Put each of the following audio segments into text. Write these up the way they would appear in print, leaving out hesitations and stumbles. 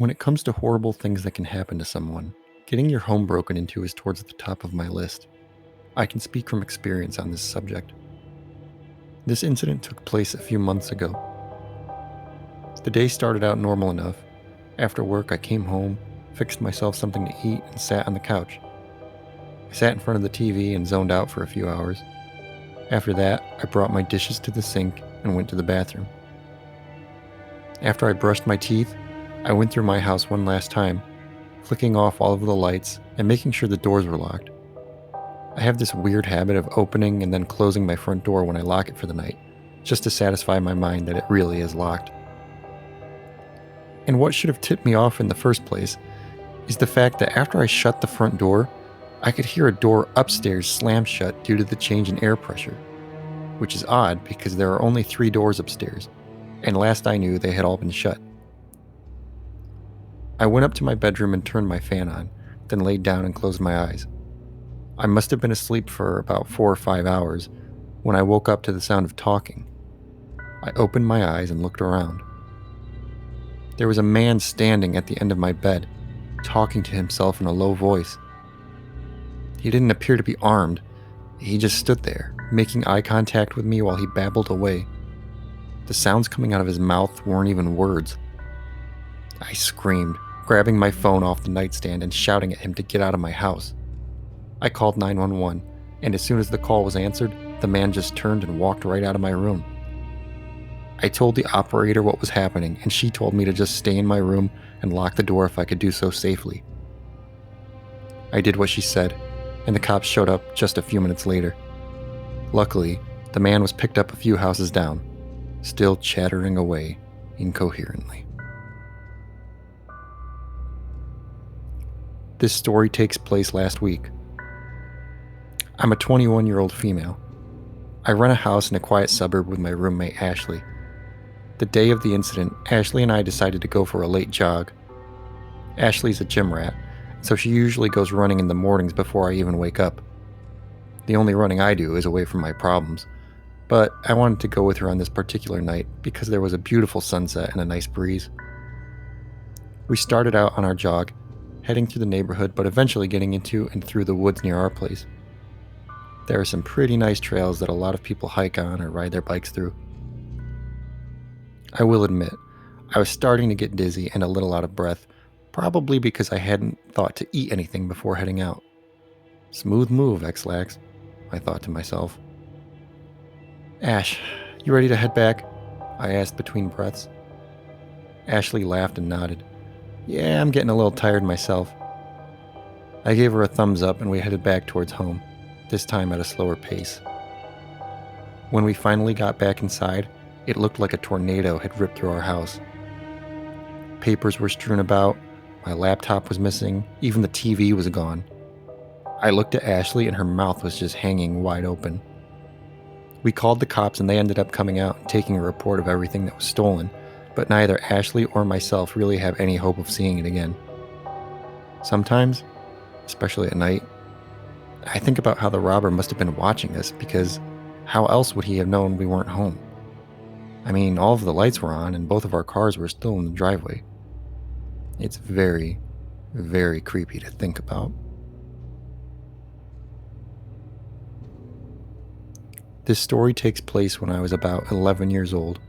When it comes to horrible things that can happen to someone, getting your home broken into is towards the top of my list. I can speak from experience on this subject. This incident took place a few months ago. The day started out normal enough. After work, I came home, fixed myself something to eat, and sat on the couch. I sat in front of the TV and zoned out for a few hours. After that, I brought my dishes to the sink and went to the bathroom. After I brushed my teeth, I went through my house one last time, flicking off all of the lights and making sure the doors were locked. I have this weird habit of opening and then closing my front door when I lock it for the night, just to satisfy my mind that it really is locked. And what should have tipped me off in the first place is the fact that after I shut the front door, I could hear a door upstairs slam shut due to the change in air pressure, which is odd because there are only 3 doors upstairs, and last I knew they had all been shut. I went up to my bedroom and turned my fan on, then laid down and closed my eyes. I must have been asleep for about 4 or 5 hours when I woke up to the sound of talking. I opened my eyes and looked around. There was a man standing at the end of my bed, talking to himself in a low voice. He didn't appear to be armed. He just stood there, making eye contact with me while he babbled away. The sounds coming out of his mouth weren't even words. I screamed, grabbing my phone off the nightstand and shouting at him to get out of my house. I called 911, and as soon as the call was answered, the man just turned and walked right out of my room. I told the operator what was happening, and she told me to just stay in my room and lock the door if I could do so safely. I did what she said, and the cops showed up just a few minutes later. Luckily, the man was picked up a few houses down, still chattering away incoherently. This story takes place last week. I'm a 21-year-old female. I rent a house in a quiet suburb with my roommate Ashley. The day of the incident, Ashley and I decided to go for a late jog. Ashley's a gym rat, so she usually goes running in the mornings before I even wake up. The only running I do is away from my problems, but I wanted to go with her on this particular night because there was a beautiful sunset and a nice breeze. We started out on our jog, heading through the neighborhood, but eventually getting into and through the woods near our place. There are some pretty nice trails that a lot of people hike on or ride their bikes through. I will admit, I was starting to get dizzy and a little out of breath, probably because I hadn't thought to eat anything before heading out. Smooth move, X-Lax, I thought to myself. Ash, you ready to head back? I asked between breaths. Ashley laughed and nodded. Yeah, I'm getting a little tired myself. I gave her a thumbs up and we headed back towards home, this time at a slower pace. When we finally got back inside, it looked like a tornado had ripped through our house. Papers were strewn about, my laptop was missing, even the TV was gone. I looked at Ashley and her mouth was just hanging wide open. We called the cops and they ended up coming out and taking a report of everything that was stolen, but neither Ashley or myself really have any hope of seeing it again. Sometimes, especially at night, I think about how the robber must have been watching us, because how else would he have known we weren't home? I mean, all of the lights were on and both of our cars were still in the driveway. It's very, very creepy to think about. This story takes place when I was about 11 years old.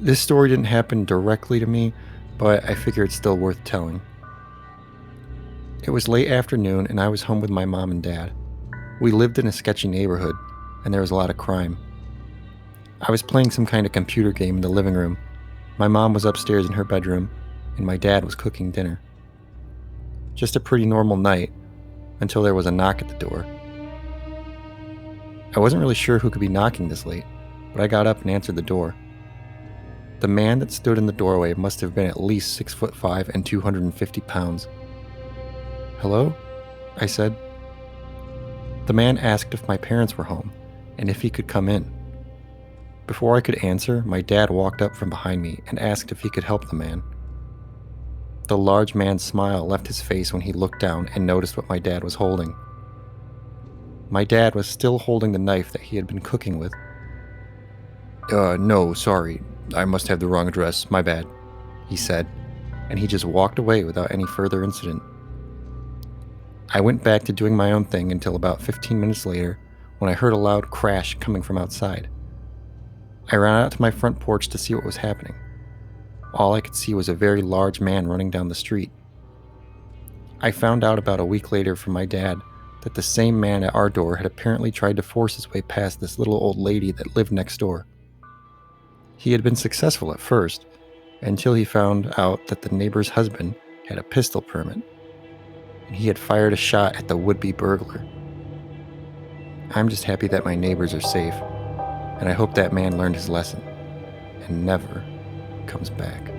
This story didn't happen directly to me, but I figure it's still worth telling. It was late afternoon and I was home with my mom and dad. We lived in a sketchy neighborhood and there was a lot of crime. I was playing some kind of computer game in the living room. My mom was upstairs in her bedroom and my dad was cooking dinner. Just a pretty normal night until there was a knock at the door. I wasn't really sure who could be knocking this late, but I got up and answered the door. The man that stood in the doorway must have been at least 6'5" and 250 pounds. Hello? I said. The man asked if my parents were home and if he could come in. Before I could answer, my dad walked up from behind me and asked if he could help the man. The large man's smile left his face when he looked down and noticed what my dad was holding. My dad was still holding the knife that he had been cooking with. No, sorry. I must have the wrong address. My bad," he said, and he just walked away without any further incident. I went back to doing my own thing until about 15 minutes later when I heard a loud crash coming from outside. I ran out to my front porch to see what was happening. All I could see was a very large man running down the street. I found out about a week later from my dad that the same man at our door had apparently tried to force his way past this little old lady that lived next door. He had been successful at first, until he found out that the neighbor's husband had a pistol permit, and he had fired a shot at the would-be burglar. I'm just happy that my neighbors are safe, and I hope that man learned his lesson and never comes back.